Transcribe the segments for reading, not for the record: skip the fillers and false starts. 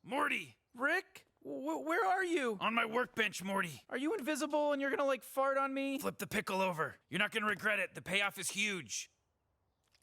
Morty! Rick? Where are you? On my workbench, Morty. Are you invisible and you're gonna, like, fart on me? Flip the pickle over. You're not gonna regret it. The payoff is huge.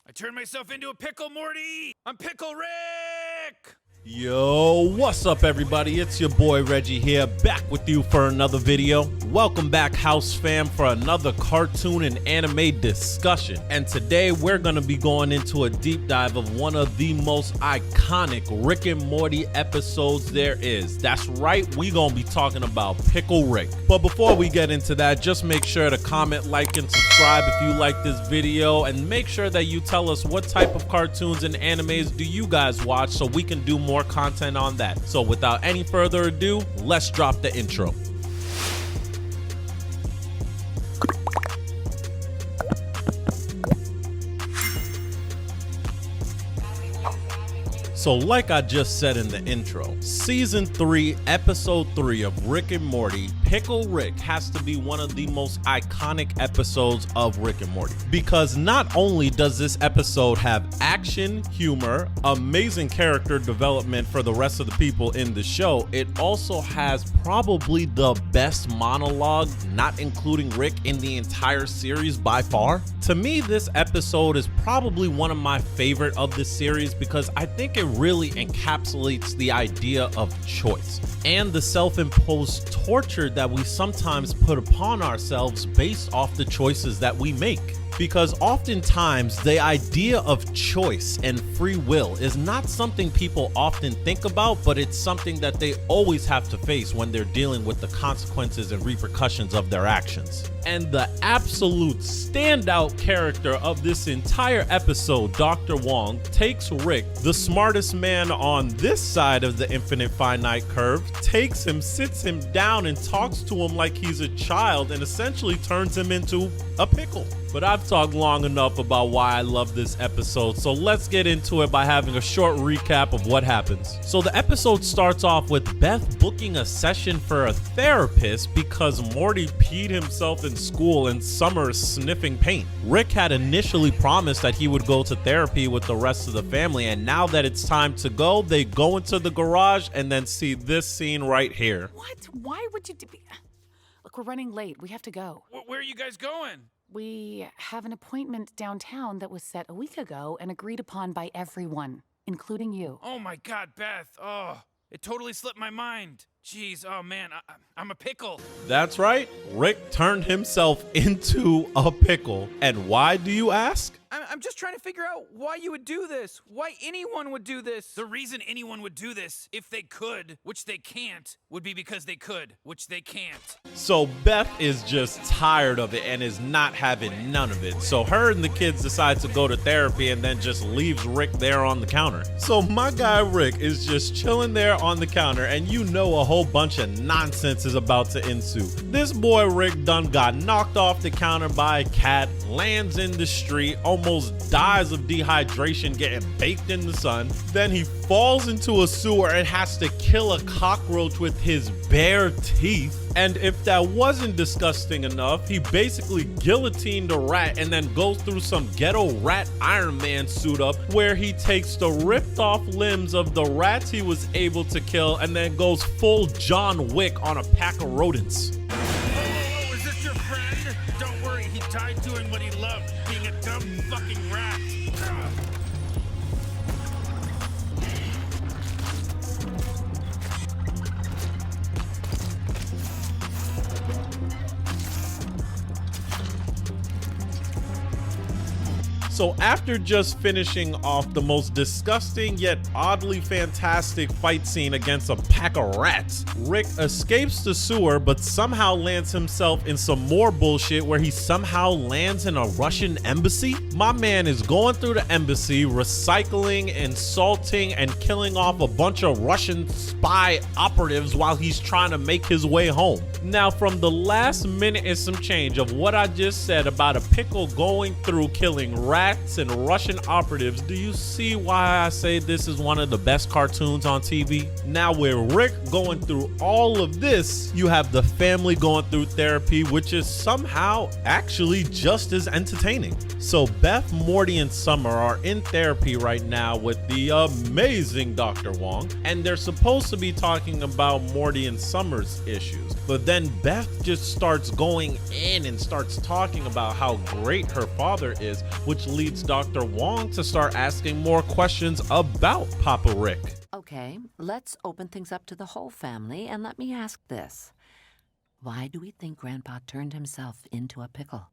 I turned myself into a pickle, Morty! I'm Pickle Rick! Yo, what's up everybody? It's your boy Reggie here, back with you for another video. Welcome back, house fam, for another cartoon and anime discussion. And today we're gonna be going into a deep dive of one of the most iconic Rick and Morty episodes there is. That's right, we gonna be talking about Pickle Rick. But before we get into that, just make sure to comment, like, and subscribe if you like this video, and make sure that you tell us what type of cartoons and animes do you guys watch so we can do more content on that. So without any further ado, let's drop the intro. So like I just said in the intro, season 3, episode 3 of Rick and Morty, Pickle Rick has to be one of the most iconic episodes of Rick and Morty. Because not only does this episode have action, humor, amazing character development for the rest of the people in the show, it also has probably the best monologue, not including Rick, in the entire series by far. To me, this episode is probably one of my favorite of the series because I think it really encapsulates the idea of choice and the self-imposed torture that we sometimes put upon ourselves based off the choices that we make. Because oftentimes the idea of choice and free will is not something people often think about, but it's something that they always have to face when they're dealing with the consequences and repercussions of their actions. And the absolute standout character of this entire episode, Dr. Wong, takes Rick, the smartest man on this side of the infinite finite curve, takes him, sits him down, and talks to him like he's a child and essentially turns him into a pickle. But I've talked long enough about why I love this episode, so let's get into it by having a short recap of what happens. So the episode starts off with Beth booking a session for a therapist because Morty peed himself in school and Summer is sniffing paint. Rick had initially promised that he would go to therapy with the rest of the family, and now that it's time to go, they go into the garage and then see this scene right here. What? Why would you do... Look, we're running late. We have to go. Where are you guys going? We have an appointment downtown that was set a week ago and agreed upon by everyone, including you. Oh my God, Beth. Oh, it totally slipped my mind. Jeez, oh man, I'm a pickle. That's right, Rick turned himself into a pickle. And why, do you ask? I'm just trying to figure out why you would do this. Why anyone would do this. The reason anyone would do this, if they could, which they can't, would be because they could, which they can't. So Beth is just tired of it and is not having none of it. So her and the kids decide to go to therapy and then just leaves Rick there on the counter. So my guy Rick is just chilling there on the counter, and you know a whole bunch of nonsense is about to ensue. This boy Rick done got knocked off the counter by a cat, lands in the street, almost dies of dehydration getting baked in the sun. Then he falls into a sewer and has to kill a cockroach with his bare teeth. And if that wasn't disgusting enough, he basically guillotined a rat and then goes through some ghetto rat Iron Man suit up where he takes the ripped off limbs of the rats he was able to kill and then goes full John Wick on a pack of rodents. Oh, is this your friend? Don't worry, he died doing what he loved, being a dumb fucking rat. So after just finishing off the most disgusting yet oddly fantastic fight scene against a pack of rats, Rick escapes the sewer but somehow lands himself in some more bullshit where he somehow lands in a Russian embassy. My man is going through the embassy, recycling, insulting, and killing off a bunch of Russian spy operatives while he's trying to make his way home. Now, from the last minute and some change of what I just said about a pickle going through killing rats cats and Russian operatives, do you see why I say this is one of the best cartoons on TV? Now with Rick going through all of this, you have the family going through therapy, which is somehow actually just as entertaining. So Beth, Morty, and Summer are in therapy right now with the amazing Dr. Wong, and they're supposed to be talking about Morty and Summer's issues. But then Beth just starts going in and starts talking about how great her father is, which leads Dr. Wong to start asking more questions about Papa Rick. Okay, let's open things up to the whole family, and let me ask this. Why do we think Grandpa turned himself into a pickle?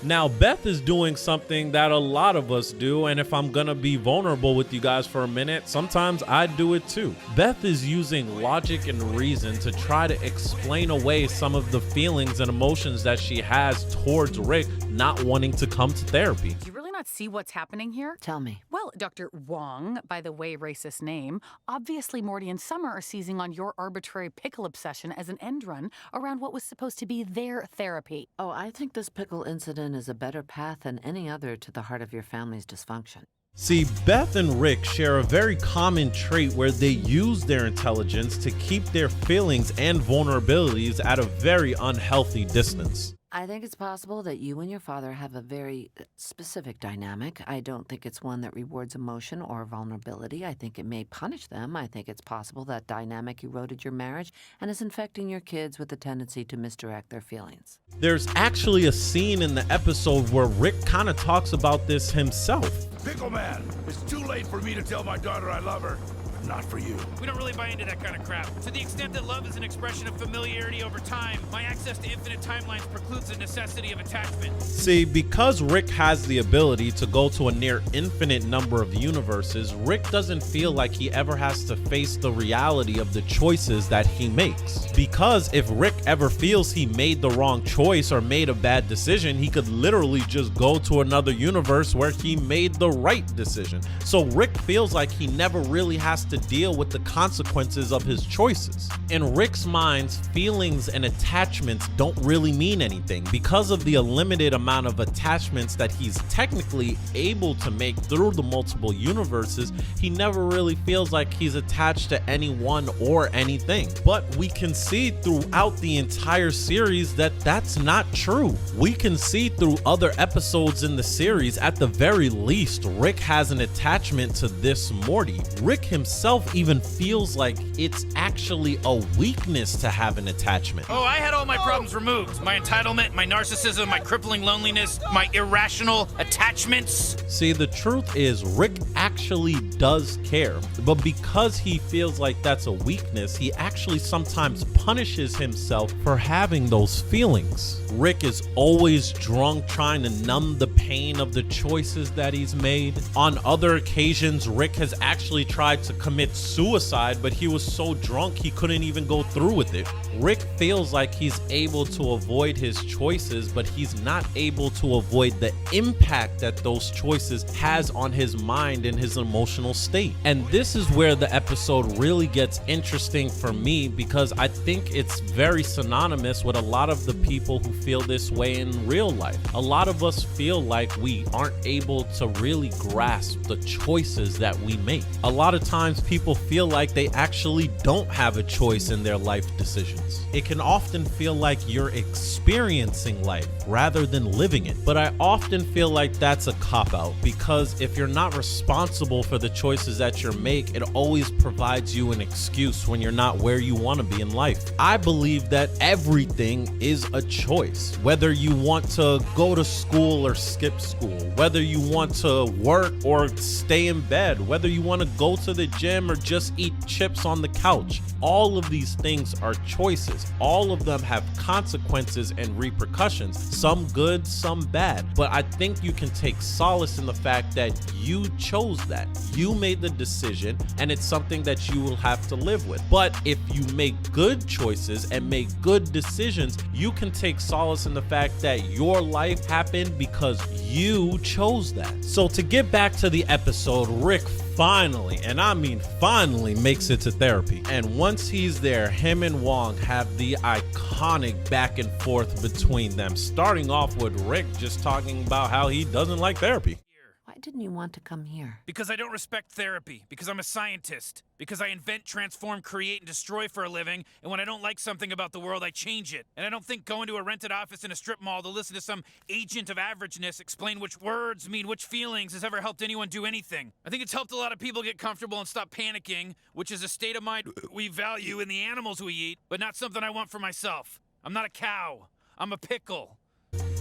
Now, Beth is doing something that a lot of us do, and if I'm gonna be vulnerable with you guys for a minute, sometimes I do it too. Beth is using logic and reason to try to explain away some of the feelings and emotions that she has towards Rick not wanting to come to therapy. Do you really not see what's happening here? Tell me. Well, Dr. Wong, by the way, racist name, obviously Morty and Summer are seizing on your arbitrary pickle obsession as an end run around what was supposed to be their therapy. Oh, I think this pickle incident is a better path than any other to the heart of your family's dysfunction. See, Beth and Rick share a very common trait where they use their intelligence to keep their feelings and vulnerabilities at a very unhealthy distance. I think it's possible that you and your father have a very specific dynamic. I don't think it's one that rewards emotion or vulnerability. I think it may punish them. I think it's possible that dynamic eroded your marriage and is infecting your kids with a tendency to misdirect their feelings. There's actually a scene in the episode where Rick kind of talks about this himself. Pickle Man, it's too late for me to tell my daughter I love her. Not for you. We don't really buy into that kind of crap. To the extent that love is an expression of familiarity over time, my access to infinite timelines precludes the necessity of attachment. See, because Rick has the ability to go to a near infinite number of universes, Rick doesn't feel like he ever has to face the reality of the choices that he makes. Because if Rick ever feels he made the wrong choice or made a bad decision, he could literally just go to another universe where he made the right decision. So Rick feels like he never really has to deal with the consequences of his choices. In Rick's mind, feelings and attachments don't really mean anything. Because of the limited amount of attachments that he's technically able to make through the multiple universes, he never really feels like he's attached to anyone or anything. But we can see throughout the entire series that that's not true. We can see through other episodes in the series, at the very least, Rick has an attachment to this Morty. Rick himself even feels like it's actually a weakness to have an attachment. Oh, I had all my problems removed. My entitlement, my narcissism, my crippling loneliness, my irrational attachments. See, the truth is Rick actually does care, but because he feels like that's a weakness, he actually sometimes punishes himself for having those feelings. Rick is always drunk, trying to numb the pain of the choices that he's made. On other occasions, Rick has actually tried to commit suicide, but he was so drunk he couldn't even go through with it. Rick feels like he's able to avoid his choices, but he's not able to avoid the impact that those choices has on his mind and his emotional state. And this is where the episode really gets interesting for me, because I think it's very synonymous with a lot of the people who feel this way in real life. A lot of us feel like we aren't able to really grasp the choices that we make. A lot of times people feel like they actually don't have a choice in their life decisions. It can often feel like you're experiencing life rather than living it. But I often feel like that's a cop-out, because if you're not responsible for the choices that you make, it always provides you an excuse when you're not where you want to be in life. I believe that everything is a choice. Whether you want to go to school or skip school, whether you want to work or stay in bed, whether you want to go to the gym or just eat chips on the couch, all of these things are choices. All of them have consequences and repercussions, some good, some bad. But I think you can take solace in the fact that you chose that. You made the decision, and it's something that you will have to live with. But if you make good choices and make good decisions, you can take solace in the fact that your life happened because you chose that. So to get back to the episode, Rick finally, and I mean finally, makes it to therapy. And once he's there, him and Wong have the iconic back and forth between them, starting off with Rick just talking about how he doesn't like therapy. Why didn't you want to come here? Because I don't respect therapy. Because I'm a scientist. Because I invent, transform, create, and destroy for a living. And when I don't like something about the world, I change it. And I don't think going to a rented office in a strip mall to listen to some agent of averageness explain which words mean which feelings has ever helped anyone do anything. I think it's helped a lot of people get comfortable and stop panicking, which is a state of mind we value in the animals we eat, but not something I want for myself. I'm not a cow. I'm a pickle.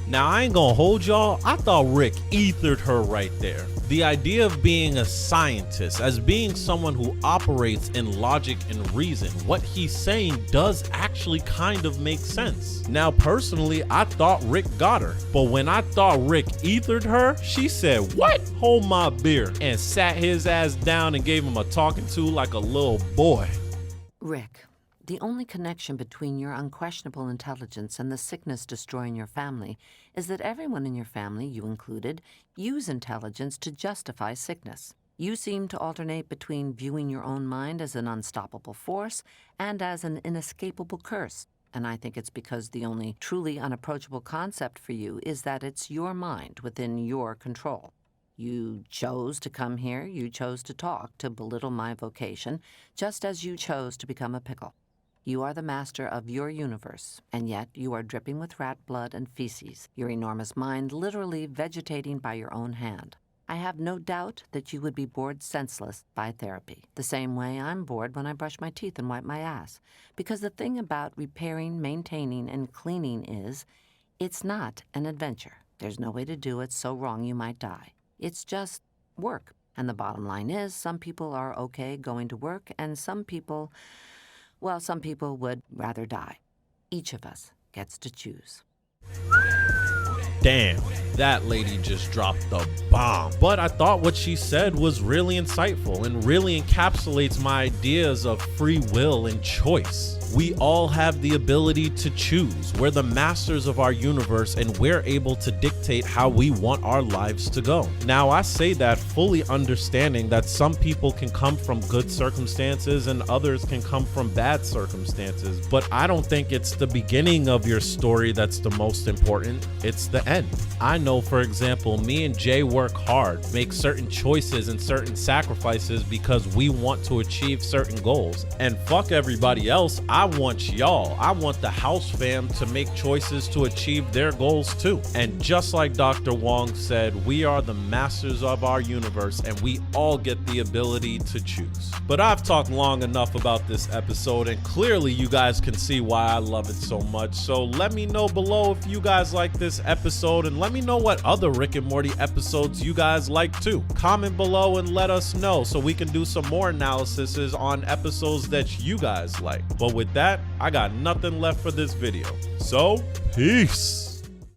Now, I ain't gonna hold y'all, I thought Rick ethered her right there. The idea of being a scientist, as being someone who operates in logic and reason, what he's saying does actually kind of make sense. Now, personally, I thought Rick got her, but when I thought Rick ethered her, she said, "What? Hold my beer," and sat his ass down and gave him a talking to like a little boy. Rick, the only connection between your unquestionable intelligence and the sickness destroying your family is that everyone in your family, you included, use intelligence to justify sickness. You seem to alternate between viewing your own mind as an unstoppable force and as an inescapable curse. And I think it's because the only truly unapproachable concept for you is that it's your mind within your control. You chose to come here, you chose to talk, to belittle my vocation, just as you chose to become a pickle. You are the master of your universe, and yet you are dripping with rat blood and feces, your enormous mind literally vegetating by your own hand. I have no doubt that you would be bored senseless by therapy, the same way I'm bored when I brush my teeth and wipe my ass. Because the thing about repairing, maintaining, and cleaning is, it's not an adventure. There's no way to do it so wrong you might die. It's just work. And the bottom line is, some people are okay going to work, and some people would rather die. Each of us gets to choose. Damn, that lady just dropped the bomb. But I thought what she said was really insightful and really encapsulates my ideas of free will and choice. We all have the ability to choose. We're the masters of our universe, and we're able to dictate how we want our lives to go. Now, I say that fully understanding that some people can come from good circumstances and others can come from bad circumstances, but I don't think it's the beginning of your story that's the most important. It's the end. I know, for example, me and Jay work hard, make certain choices and certain sacrifices because we want to achieve certain goals. And fuck everybody else, I want y'all. I want the house fam to make choices to achieve their goals too. And just like Dr. Wong said, we are the masters of our universe and we all get the ability to choose. But I've talked long enough about this episode, and clearly you guys can see why I love it so much. So let me know below if you guys like this episode, and let me know what other Rick and Morty episodes you guys like too. Comment below and let us know so we can do some more analyses on episodes that you guys like. But with that, I got nothing left for this video. So, peace.